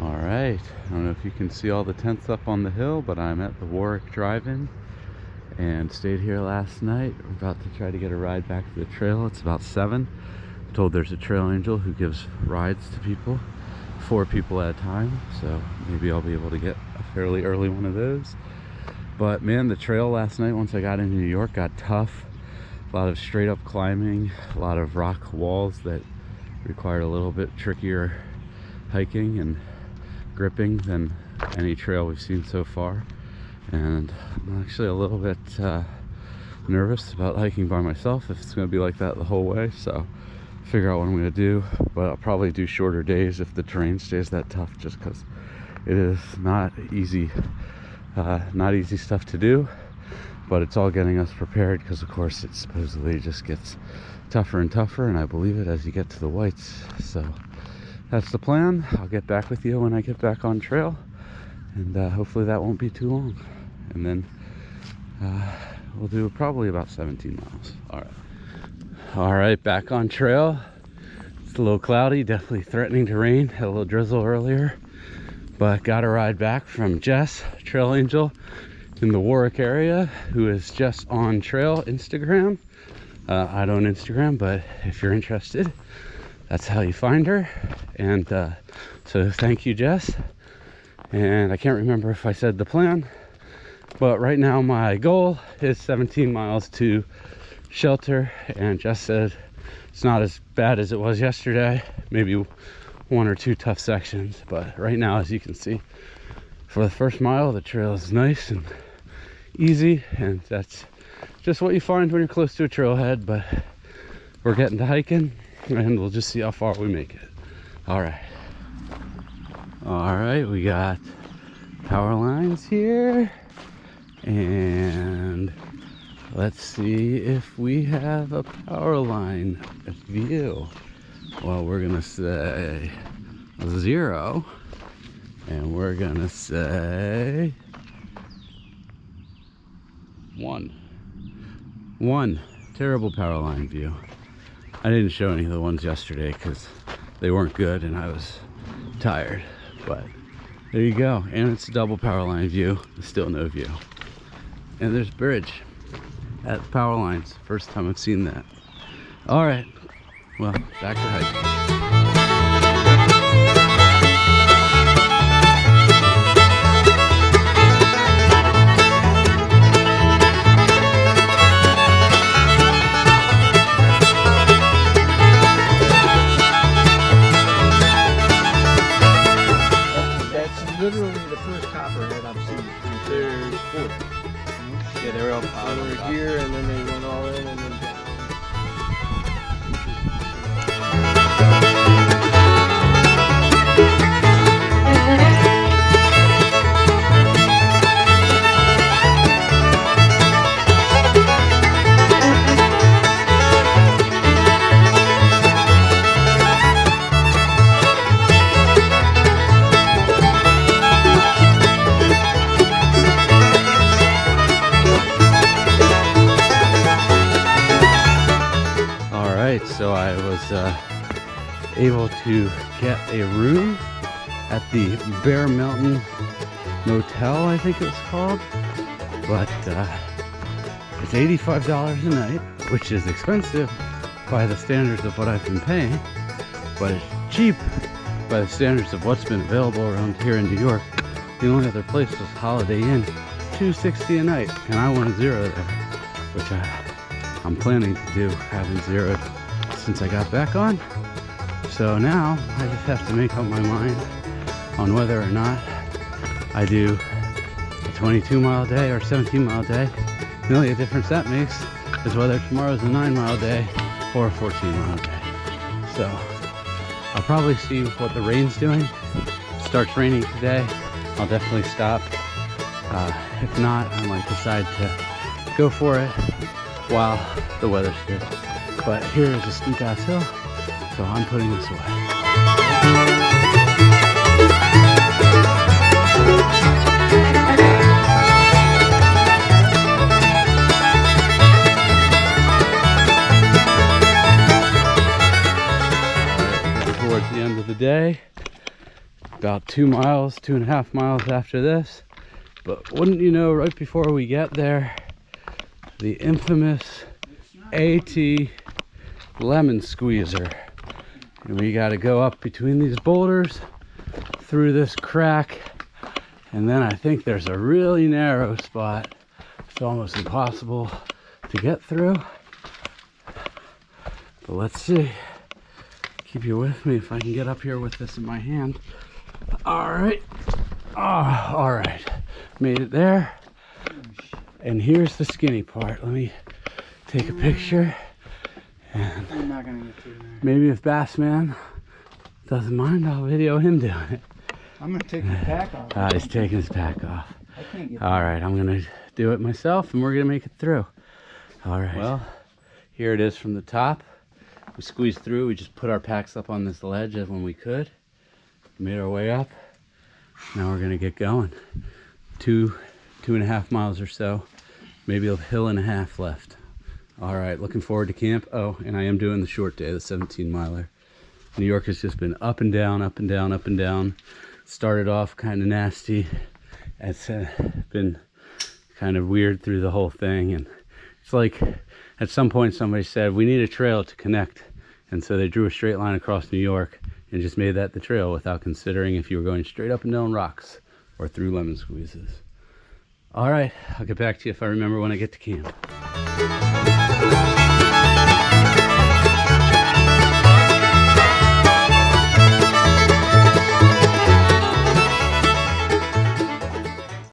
All right, I don't know if you can see all the tents up on the hill, but I'm at the Warwick Drive-In and stayed here last night. We're about to try to get a ride back to the trail. It's about 7. I'm told there's a trail angel who gives rides to people, 4 people at a time, so maybe I'll be able to get a fairly early one of those. But man, the trail last night, once I got into New York, got tough. A lot of straight up climbing, a lot of rock walls that required a little bit trickier hiking and gripping than any trail we've seen so far. And I'm actually a little bit nervous about hiking by myself if it's going to be like that the whole way, so figure out what I'm going to do. But I'll probably do shorter days if the terrain stays that tough, just because it is not easy stuff to do. But it's all getting us prepared, because of course it supposedly just gets tougher and tougher, and I believe it as you get to the whites. So that's the plan. I'll get back with you when I get back on trail, and hopefully that won't be too long. And then we'll do probably about 17 miles. All right, back on trail. It's a little cloudy, definitely threatening to rain. Had a little drizzle earlier, but got a ride back from Jess, Trail Angel, in the Warwick area, who is just on trail Instagram. I don't Instagram, but if you're interested, that's how you find her. And so thank you, Jess. And I can't remember if I said the plan, but right now my goal is 17 miles to shelter, and Jess said it's not as bad as it was yesterday, maybe 1 or 2 tough sections, but right now, as you can see, for the first mile the trail is nice and easy, and that's just what you find when you're close to a trailhead. But we're getting to hiking, and we'll just see how far we make it. All right, we got power lines here, and let's see if we have a power line view. Well, we're gonna say 0, and we're gonna say 1. Terrible power line view. I didn't show any of the ones yesterday because they weren't good and I was tired, but there you go. And it's a double power line view, still no view. And there's a bridge at the power lines. First time I've seen that. All right, well, back to hiking. Literally the first copperhead I've seen. There's 40. Yeah, they were all They were here, and then they went all in, and then down. So I was able to get a room at the Bear Mountain Motel, I think it's called, but it's $85 a night, which is expensive by the standards of what I've been paying, but it's cheap by the standards of what's been available around here in New York. The only other place was Holiday Inn, $260 a night, and I want to zero there, which I'm planning to do, having zeroed since I got back on. So now I just have to make up my mind on whether or not I do a 22-mile day or 17-mile day. The only difference that makes is whether tomorrow's a 9-mile day or a 14-mile day. So I'll probably see what the rain's doing. If it starts raining today, I'll definitely stop. If not, I might decide to go for it while the weather's good. But here is a steep ass hill, so I'm putting this away. Towards the end of the day, about 2 miles, 2.5 miles after this. But wouldn't you know, right before we get there, the infamous AT lemon squeezer. And we got to go up between these boulders through this crack, and then I think there's a really narrow spot. It's almost impossible to get through, but let's see. Keep you with me if I can get up here with this in my hand. All right. Oh, all right, made it there. And here's the skinny part. Let me take a picture, and I'm not gonna get through there. maybe if Bassman doesn't mind, I'll video him doing it. I'm gonna take the pack off. He's taking his pack off. I can't get All right, I'm gonna do it myself, and we're gonna make it through. All right. Well, here it is from the top. We squeezed through. We just put our packs up on this ledge as when we could. Made our way up. Now we're gonna get going. 2.5 miles or so, maybe a hill and a half left. All right, looking forward to camp. Oh, and I am doing the short day, the 17 miler. New York has just been up and down, up and down, up and down. Started off kind of nasty. It's been kind of weird through the whole thing. And it's like, at some point somebody said, we need a trail to connect. And so they drew a straight line across New York and just made that the trail without considering if you were going straight up and down rocks or through lemon squeezes. All right, I'll get back to you if I remember when I get to camp.